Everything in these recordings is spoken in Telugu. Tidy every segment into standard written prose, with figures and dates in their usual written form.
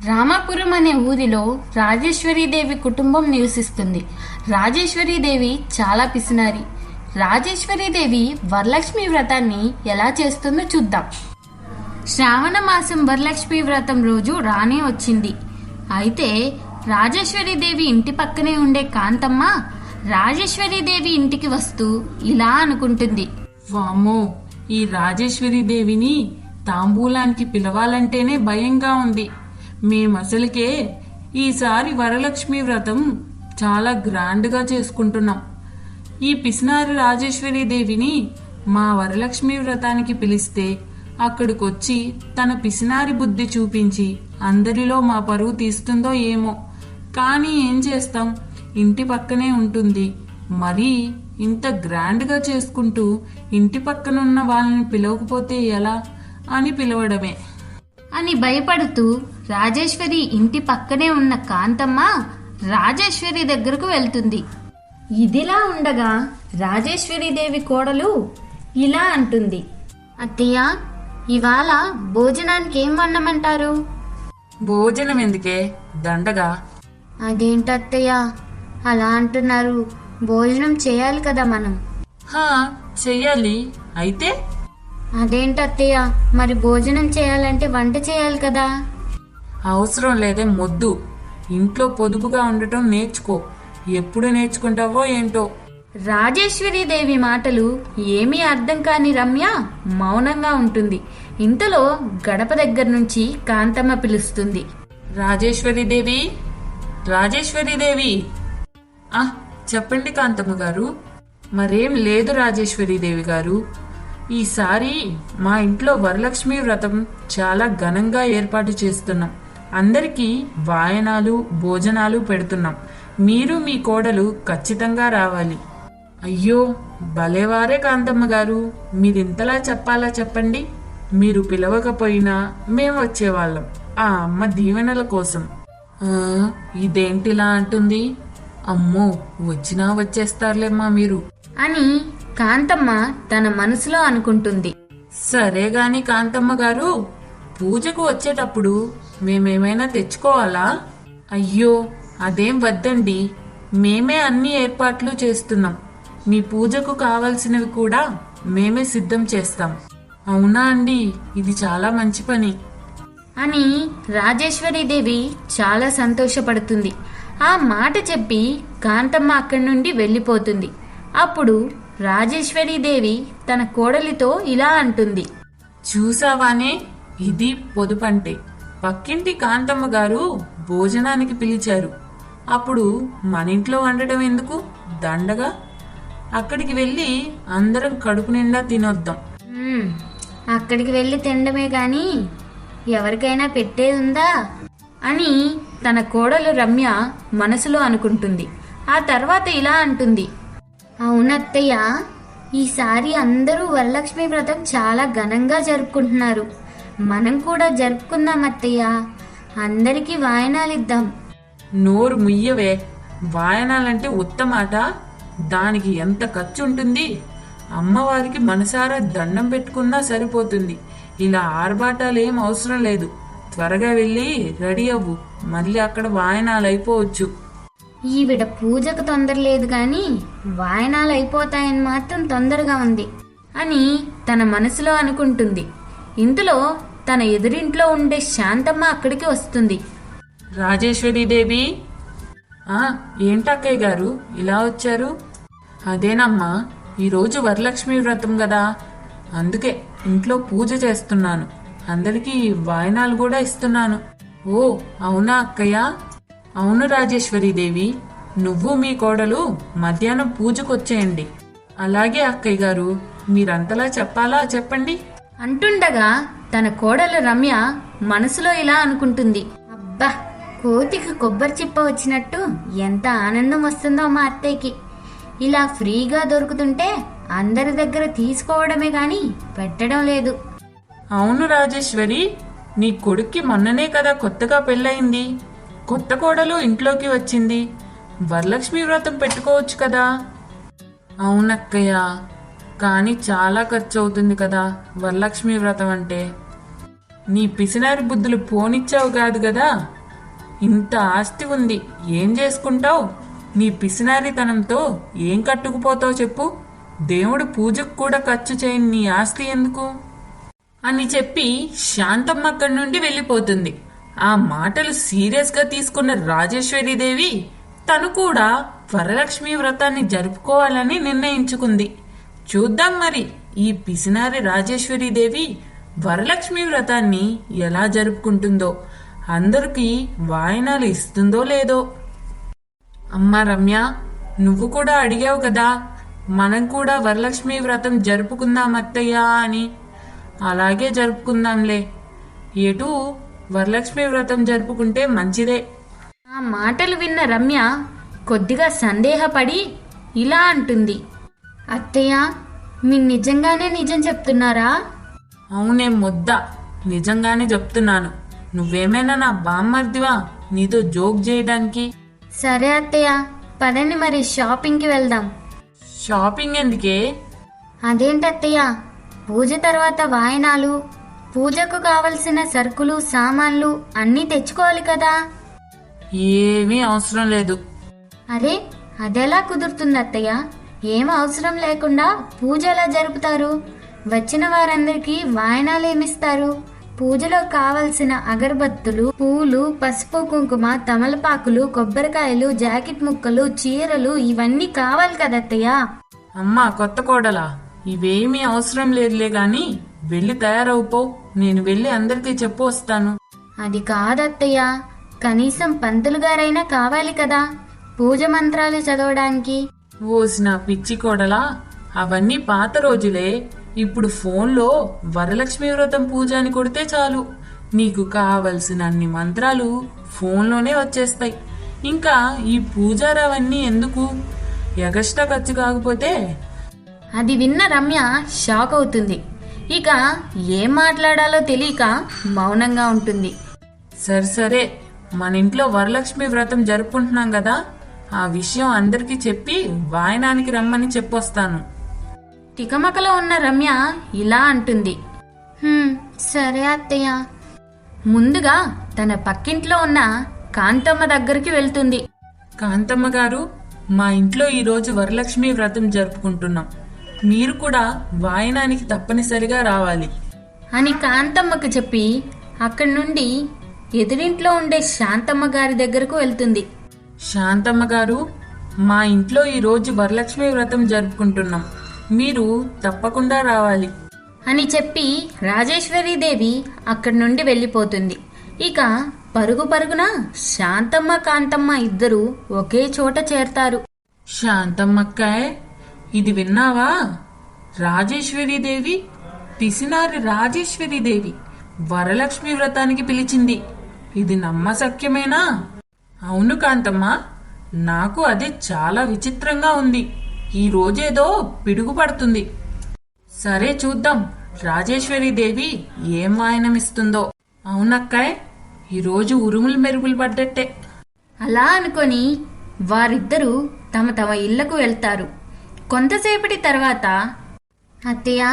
రామాపురం అనే ఊరిలో రాజేశ్వరీదేవి కుటుంబం నివసిస్తుంది. రాజేశ్వరీదేవి చాలా పిసినారి. రాజేశ్వరీదేవి వరలక్ష్మి వ్రతాన్ని ఎలా చేస్తుందో చూద్దాం. శ్రావణ మాసం వరలక్ష్మి వ్రతం రోజు రానే వచ్చింది. అయితే రాజేశ్వరీదేవి ఇంటి పక్కనే ఉండే కాంతమ్మ రాజేశ్వరీదేవి ఇంటికి వస్తూ ఇలా అనుకుంటుంది. వామ్మో, ఈ రాజేశ్వరీదేవిని తాంబూలానికి పిలవాలంటేనే భయంగా ఉంది. మేమసలుకే ఈసారి వరలక్ష్మి వ్రతం చాలా గ్రాండ్గా చేసుకుంటున్నాం. ఈ పిసినారి రాజేశ్వరీదేవిని మా వరలక్ష్మి వ్రతానికి పిలిస్తే అక్కడికొచ్చి తన పిసినారి బుద్ధి చూపించి అందరిలో మా పరువు తీస్తుందో ఏమో. కానీ ఏం చేస్తాం, ఇంటి పక్కనే ఉంటుంది. మరీ ఇంత గ్రాండ్గా చేసుకుంటూ ఇంటి పక్కనున్న వాళ్ళని పిలవకపోతే ఎలా అని పిలవడమే అని భయపడుతూ రాజేశ్వరి ఇంటి పక్కనే ఉన్న కాంతమ్మ రాజేశ్వరి దగ్గరకు వెళ్తుంది. ఇదిలా ఉండగా రాజేశ్వరీదేవి కోడలు ఇలా అంటుంది. అత్తయ్య, ఇవాళ భోజనానికి ఏం వండమంటారు? భోజనం ఎందుకే, దండగా. అదేంటత్తయ్య అలా అంటున్నారు? భోజనం చేయాలి కదా మనం. చెయ్యాలి. అయితే అదేంటత్తయ్య, మరి భోజనం చేయాలంటే వంట చేయాలి కదా. అవసరం లేదే మొద్దు. ఇంట్లో పొదుపుగా ఉండటం నేర్చుకో. ఎప్పుడు నేర్చుకుంటావో ఏంటో. రాజేశ్వరీదేవి మాటలు ఏమీ అర్థం కాని రమ్య మౌనంగా ఉంటుంది. ఇంతలో గడప దగ్గర నుంచి కాంతమ్మ పిలుస్తుంది. రాజేశ్వరీదేవి, రాజేశ్వరీదేవి. చెప్పండి కాంతమ్మ గారు. మరేం లేదు రాజేశ్వరీదేవి గారు, ఈసారి మా ఇంట్లో వరలక్ష్మి వ్రతం చాలా ఘనంగా ఏర్పాటు చేస్తున్నాం. అందరికీ వాయనాలు భోజనాలు పెడుతున్నాం. మీరు మీ కోడలు ఖచ్చితంగా రావాలి. అయ్యో, భలేవారే కాంతమ్మ గారు, మీరింతలా చెప్పాలా చెప్పండి. మీరు పిలవకపోయినా మేం వచ్చేవాళ్ళం ఆ అమ్మ దీవెనల కోసం. ఇదేంటిలా అంటుంది? అమ్మో, వచ్చినా వచ్చేస్తారులేమ్మా మీరు అని కాంతమ్మ తన మనసులో అనుకుంటుంది. సరే గాని కాంతమ్మ గారు, పూజకు వచ్చేటప్పుడు మేమేమైనా తెచ్చుకోవాలా? అయ్యో, అదేం వద్దండి, మేమే అన్ని ఏర్పాట్లు చేస్తున్నాం. మీ పూజకు కావలసినవి కూడా మేమే సిద్ధం చేస్తాం. అవునా అండి, ఇది చాలా మంచి పని అని రాజేశ్వరీదేవి చాలా సంతోషపడుతుంది. ఆ మాట చెప్పి కాంతమ్మ అక్కడి నుండి వెళ్ళిపోతుంది. అప్పుడు రాజేశ్వరీదేవి తన కోడలితో ఇలా అంటుంది. చూసావానే, ఇది పొదుపంటే. పక్కింటి కాంతమ్మ గారు భోజనానికి పిలిచారు. అప్పుడు మన ఇంట్లో వండడం ఎందుకు, దండగా. అక్కడికి వెళ్ళి అందరం కడుపు నిండా తినొద్దాం. అక్కడికి వెళ్ళి తినడమే గాని ఎవరికైనా పెట్టేది ఉందా అని తన కోడలు రమ్య మనసులో అనుకుంటుంది. ఆ తర్వాత ఇలా అంటుంది. అవునత్తయ్య, ఈసారి అందరూ వరలక్ష్మి వ్రతం చాలా ఘనంగా జరుపుకుంటున్నారు. మనం కూడా జరుపుకుందాం అత్తయ్య. అందరికీ వాయనాలిద్దాం. నోరు ముయ్యవే. వాయనాలంటే ఉత్తమాట. దానికి ఎంత ఖర్చు ఉంటుంది? అమ్మవారికి మనసారా దండం పెట్టుకున్నా సరిపోతుంది. ఇలా ఆర్భాటాలేం అవసరం లేదు. త్వరగా వెళ్ళి రెడీ అవ్వు, మళ్ళీ అక్కడ వాయనాలు అయిపోవచ్చు. ఈవిడ పూజకు తొందర లేదు గాని వాయనాలు అయిపోతాయని మాత్రం తొందరగా ఉంది అని తన మనసులో అనుకుంటుంది. ఇంతలో తన ఎదురింట్లో ఉండే శాంతమ్మ అక్కడికి వస్తుంది. రాజేశ్వరీదేవి, ఏంటక్కయ్య గారు ఇలా వచ్చారు? అదేనమ్మా, ఈరోజు వరలక్ష్మి వ్రతం కదా, అందుకే ఇంట్లో పూజ చేస్తున్నాను. అందరికీ వాయనాలు కూడా ఇస్తున్నాను. ఓ అవునా అక్కయ్య? అవును రాజేశ్వరీదేవి, నువ్వు మీ కోడలు మధ్యాహ్నం పూజకొచ్చేయండి. అలాగే అక్కయ్య గారు, మీరంతలా చెప్పాలా చెప్పండి అంటుండగా తన కోడలు రమ్య మనసులో ఇలా అనుకుంటుంది. అబ్బా, కోతికి కొబ్బరి చిప్ప వచ్చినట్టు ఎంత ఆనందం వస్తుందో మా అత్తయ్యకి. ఇలా ఫ్రీగా దొరుకుతుంటే అందరి దగ్గర తీసుకోవడమే గాని పెట్టడం లేదు. అవును రాజేశ్వరి, నీ కొడుక్కి మొన్ననే కదా కొత్తగా పెళ్ళయింది. కొత్త కోడలు ఇంట్లోకి వచ్చింది. వరలక్ష్మి వ్రతం పెట్టుకోవచ్చు కదా. అవునక్కయ్య, కానీ చాలా ఖర్చు అవుతుంది కదా వరలక్ష్మి వ్రతం అంటే. నీ పిసినారి బుద్ధులు పోనిచ్చావు కాదు కదా. ఇంత ఆస్తి ఉంది, ఏం చేసుకుంటావు? నీ పిసినారితనంతో ఏం కట్టుకుపోతావు చెప్పు? దేవుడు పూజకు కూడా ఖర్చు చేయని నీ ఆస్తి ఎందుకు అని చెప్పి శాంతమ్మ అక్కడి నుండి వెళ్ళిపోతుంది. ఆ మాటలు సీరియస్ గా తీసుకున్న రాజేశ్వరీదేవి తను కూడా వరలక్ష్మి వ్రతాన్ని జరుపుకోవాలని నిర్ణయించుకుంది. చూద్దాం మరి ఈ పిసినారి రాజేశ్వరీదేవి వరలక్ష్మి వ్రతాన్ని ఎలా జరుపుకుంటుందో, అందరికీ వాయినాలు ఇస్తుందో లేదో. అమ్మా రమ్య, నువ్వు కూడా అడిగావు కదా మనం కూడా వరలక్ష్మి వ్రతం జరుపుకుందాం అత్తయ్యా అని. అలాగే జరుపుకుందాంలే. ఎటు వరలక్ష్మి వ్రతం జరుపుకుంటే మంచిదే. ఆ మాటలు విన్న రమ్య కొద్దిగా సందేహపడి ఇలా అంటుంది, అత్తయ్య మీరు నిజంగానే నిజం చెప్తున్నారా? అవునే ముద్ద, నిజంగానే చెప్తున్నాను. నువ్వేమైనా నా బామ్మర్దివా నీతో జోక్ చేయడానికి? సరే అత్తయ్య, పదండి మరి షాపింగ్కి వెళ్దాం. షాపింగ్ ఎందుకే? అదేంటత్తయ్య, పూజ తర్వాత వాయనాలు, పూజకు కావలసిన సరుకులు సామాన్లు అన్నీ తెచ్చుకోవాలి కదా. ఏమీ అవసరం లేదు. అరే అదెలా కుదురుతుంది అత్తయ్య? ఏం అవసరం లేకుండా పూజ ఎలా జరుపుతారు? వచ్చిన వారందరికీ వాయనాలేమిస్తారు? పూజలో కావలసిన అగరబత్తులు, పూలు, పసుపు కుంకుమ, తమలపాకులు, కొబ్బరికాయలు, జాకెట్ ముక్కలు, చీరలు ఇవన్నీ కావాలి కదత్తయ్య. అమ్మా కొత్త కోడలా, ఇవేమీ అవసరం లేదులే గాని వెళ్ళి తయారవుపో. నేను వెళ్ళి అందరికీ చెప్పు వస్తాను. అది కాదత్తయ్య, కనీసం పంతులు గారైనా కావాలి కదా పూజ మంత్రాలు చదవడానికి. ఓసిన పిచ్చి కోడలా, అవన్నీ పాత రోజులే. ఇప్పుడు ఫోన్లో వరలక్ష్మి వ్రతం పూజ అని కొడితే చాలు, నీకు కావలసిన అన్ని మంత్రాలు ఫోన్లోనే వచ్చేస్తాయి. ఇంకా ఈ పూజారవన్నీ ఎందుకు? ఎగస్ట్రా ఖర్చు కాకపోతే. అది విన్న రమ్య షాక్ అవుతుంది. ఇక ఏం మాట్లాడాలో తెలియక మౌనంగా ఉంటుంది. సరే మన ఇంట్లో వరలక్ష్మి వ్రతం జరుపుకుంటున్నాం కదా, ఆ విషయం అందరికీ చెప్పి వాయనానికి రమ్మని చెప్పొస్తాను. తికమకలో ఉన్న రమ్య ఇలా అంటుంది, సరే అత్తయ్య. ముందుగా తన పక్కింట్లో ఉన్న కాంతమ్మ దగ్గరికి వెళ్తుంది. కాంతమ్మ గారు, మా ఇంట్లో ఈరోజు వరలక్ష్మి వ్రతం జరుపుకుంటున్నాం. మీరు కూడా వాయనానికి తప్పనిసరిగా రావాలి అని కాంతమ్మకు చెప్పి అక్కడి నుండి ఎదురింట్లో ఉండే శాంతమ్మ గారి దగ్గరకు వెళ్తుంది. శాంతమ్మ గారు, మా ఇంట్లో ఈరోజు వరలక్ష్మి వ్రతం జరుపుకుంటున్నాం. మీరు తప్పకుండా రావాలి అని చెప్పి రాజేశ్వరీదేవి అక్కడి నుండి వెళ్ళిపోతుంది. ఇక పరుగు పరుగున శాంతమ్మ కాంతమ్మ ఇద్దరు ఒకే చోట చేరతారు. శాంతమ్మక్కాయ్, ఇది విన్నావా? రాజేశ్వరీదేవి, పిసినారి రాజేశ్వరీదేవి వరలక్ష్మి వ్రతానికి పిలిచింది. ఇది నమ్మశక్యమేనా? అవును కాంతమ్మ, నాకు అది చాలా విచిత్రంగా ఉంది. ఈ రోజేదో పిడుగు పడుతుంది. సరే చూద్దాం రాజేశ్వరీదేవి ఏం వాయనమిస్తుందో. అవునక్కాయ్, ఈరోజు ఉరుములు మెరుగులు పడ్డట్టే. అలా అనుకొని వారిద్దరూ తమ తమ ఇళ్లకు వెళ్తారు. కొంతసేపటి తర్వాత, అత్తయ్య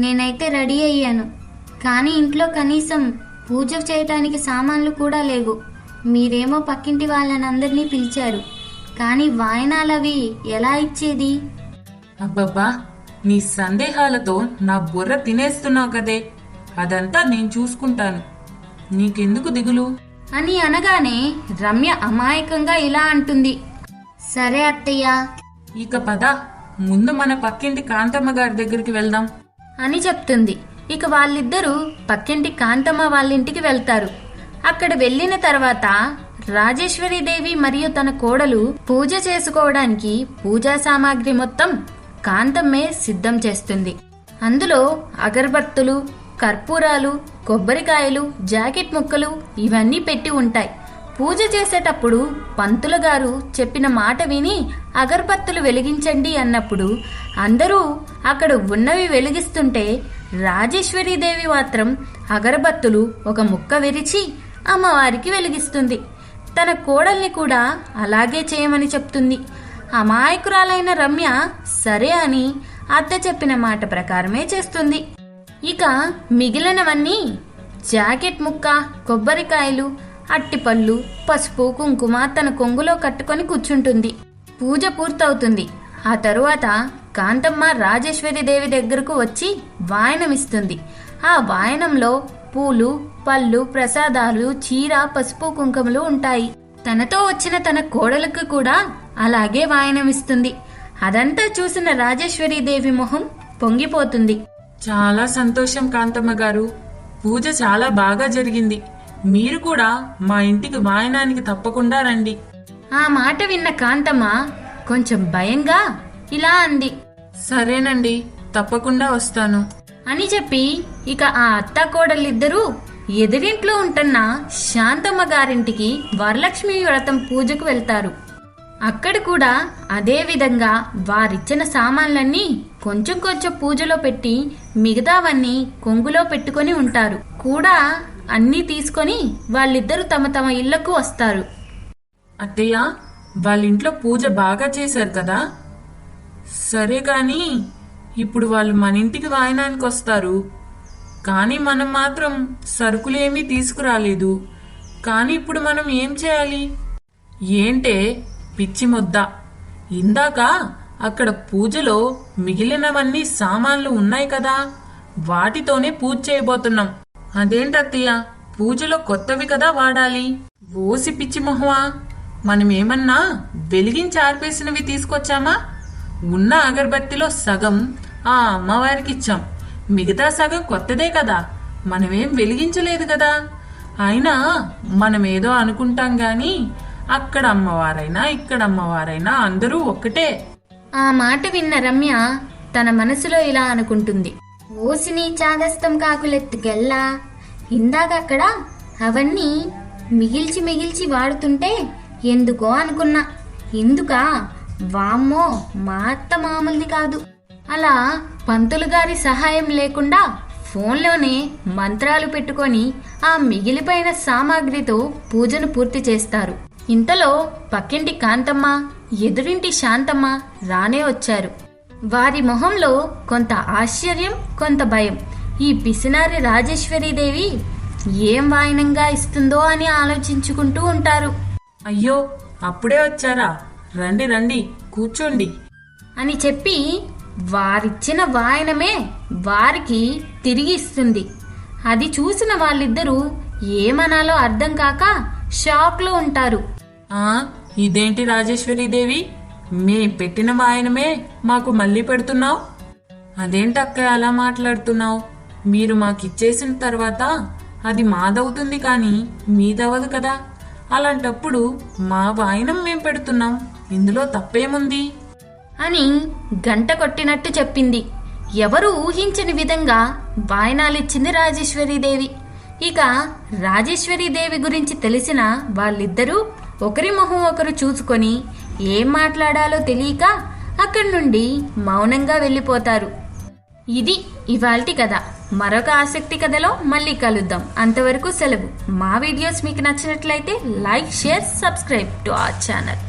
నేనైతే రెడీ అయ్యాను, కానీ ఇంట్లో కనీసం పూజ చేయటానికి సామాన్లు కూడా లేవు. మీరేమో పక్కింటి వాళ్ళనందరినీ పిలిచారు, కానీ వాయనాలవి ఎలా ఇచ్చేది? అబ్బబ్బా, నీ సందేహాలతో నా బుర్ర తినేస్తున్నావు కదే. అదంతా నేను చూసుకుంటాను, నీకెందుకు దిగులు అని అనగానే రమ్య అమాయకంగా ఇలా అంటుంది, సరే అత్తయ్య. ఇక పద, ముందు మన పక్కింటి కాంతమ్మ గారి దగ్గరికి వెళ్దాం అని చెప్తుంది. ఇక వాళ్ళిద్దరూ పక్కింటి కాంతమ్మ వాళ్ళింటికి వెళ్తారు. అక్కడ వెళ్లిన తర్వాత రాజేశ్వరీదేవి మరియు తన కోడలు పూజ చేసుకోవడానికి పూజా సామాగ్రి మొత్తం కాంతమ్మే సిద్ధం చేస్తుంది. అందులో అగరబత్తులు, కర్పూరాలు, కొబ్బరికాయలు, జాకెట్ ముక్కలు ఇవన్నీ పెట్టి ఉంటాయి. పూజ చేసేటప్పుడు పంతులు గారు చెప్పిన మాట విని అగరబత్తులు వెలిగించండి అన్నప్పుడు అందరూ అక్కడ ఉన్నవి వెలిగిస్తుంటే రాజేశ్వరీదేవి మాత్రం అగరబత్తులు ఒక ముక్క విరిచి అమ్మవారికి వెలిగిస్తుంది. తన కోడల్ని కూడా అలాగే చేయమని చెప్తుంది. అమాయకురాలైన రమ్య సరే అని అత్త చెప్పిన మాట ప్రకారమే చేస్తుంది. ఇక మిగిలినవన్నీ జాకెట్ ముక్క, కొబ్బరికాయలు, అట్టిపళ్ళు, పసుపు, కుంకుమ తన కొంగులో కట్టుకొని కూర్చుంటుంది. పూజ పూర్తవుతుంది. ఆ తరువాత కాంతమ్మ రాజేశ్వరీదేవి దగ్గరకు వచ్చి వాయనమిస్తుంది. ఆ వాయనంలో పూలు, పళ్ళు, ప్రసాదాలు, చీర, పసుపు, కుంకుమలు ఉంటాయి. తనతో వచ్చిన తన కోడలకు కూడా అలాగే వాయనమిస్తుంది. అదంతా చూసిన రాజేశ్వరీదేవి మొహం పొంగిపోతుంది. చాలా సంతోషం కాంతమ్మ గారు, పూజ చాలా బాగా జరిగింది. మీరు కూడా మా ఇంటికి వాయనానికి తప్పకుండా రండి. ఆ మాట విన్న కాంతమ్మ కొంచెం భయంగా ఇలా అంది. సరేనండి, తప్పకుండా వస్తాను అని చెప్పి ఇక ఆ అత్త కోడలిద్దరూ ఎదురింట్లో ఉంటున్న శాంతమ్మ గారింటికి వరలక్ష్మి వ్రతం పూజకు వెళ్తారు. అక్కడ కూడా అదే విధంగా వారిచ్చిన సామాన్లన్నీ కొంచెం కొంచెం పూజలో పెట్టి మిగతావన్నీ కొంగులో పెట్టుకొని ఉంటారు. కూడా అన్నీ తీసుకొని వాళ్ళిద్దరూ తమ తమ ఇళ్లకు వస్తారు. అత్తయ్య, వాళ్ళ ఇంట్లో పూజ బాగా చేశారు కదా. సరే కాని ఇప్పుడు వాళ్ళు మన ఇంటికి వాయనానికి వస్తారు. కానీ మనం మాత్రం సరుకులేమీ తీసుకురాలేదు. కానీ ఇప్పుడు మనం ఏం చేయాలి? ఏంటే పిచ్చి ముద్ద, ఇందాక అక్కడ పూజలో మిగిలినవన్నీ సామాన్లు ఉన్నాయి కదా, వాటితోనే పూజ చేయబోతున్నాం. అదేంటత్తయ్య, పూజలో కొత్తవి కదా వాడాలి. ఓసి పిచ్చి మొహమా, మనమేమన్నా వెలిగించి ఆర్పేసినవి తీసుకొచ్చామా? ఉన్న అగరబత్తిలో సగం ఆ అమ్మవారికి ఇచ్చాం, మిగతా సగం కొత్తదే కదా, మనమేం వెలిగించలేదు కదా. అయినా మనమేదో అనుకుంటాం గాని అక్కడ అమ్మవారైనా ఇక్కడ అమ్మవారైనా అందరూ ఒక్కటే. ఆ మాట విన్న రమ్య తన మనసులో ఇలా అనుకుంటుంది. ఓసిని చాదస్తం కాకులెత్తుకెళ్ళా, ఇందాకక్కడ అవన్నీ మిగిల్చి మిగిల్చి వాడుతుంటే ఎందుకో అనుకున్నా. ఎందుకా? వామ్మో, మా అత్త మామూలుది కాదు. అలా పంతులు గారి సహాయం లేకుండా ఫోన్లోనే మంత్రాలు పెట్టుకొని ఆ మిగిలిపోయిన సామాగ్రితో పూజను పూర్తి చేస్తారు. ఇంతలో పక్కింటి కాంతమ్మ, ఎదురింటి శాంతమ్మ రానే వచ్చారు. వారి మొహంలో కొంత ఆశ్చర్యం, కొంత భయం. ఈ పిసినారి రాజేశ్వరీదేవి ఏం వాయనంగా ఇస్తుందో అని ఆలోచించుకుంటూ ఉంటారు. అయ్యో, అప్పుడే వచ్చారా? రండి రండి, కూర్చోండి అని చెప్పి వారిచ్చిన వాయనమే వారికి తిరిగి ఇస్తుంది. అది చూసిన వాళ్ళిద్దరూ ఏమనాలో అర్థం కాక షాక్ లో ఉంటారు. ఇదేంటి రాజేశ్వరీదేవి, మే పెట్టిన వాయనమే మాకు మళ్ళీ పెడుతున్నావు? అదేంటక్క అలా మాట్లాడుతున్నావు? మీరు మాకిచ్చేసిన తర్వాత అది మాదవుతుంది కానీ మీదవదు కదా. అలాంటప్పుడు మా వాయనం మేం పెడుతున్నాం, ఇందులో తప్పేముంది అని గంట కొట్టినట్టు చెప్పింది. ఎవరు ఊహించని విధంగా వాయనాలిచ్చింది రాజేశ్వరీదేవి. ఇక రాజేశ్వరీదేవి గురించి తెలిసిన వాళ్ళిద్దరూ ఒకరి మొహం ఒకరు చూసుకొని ఏం మాట్లాడాలో తెలియక అక్కడి నుండి మౌనంగా వెళ్ళిపోతారు. ఇది ఇవాల్టి కథ. మరొక ఆసక్తి కథలో మళ్ళీ కలుద్దాం. అంతవరకు సెలవు. మా వీడియోస్ మీకు నచ్చినట్లయితే like, share, subscribe to our channel.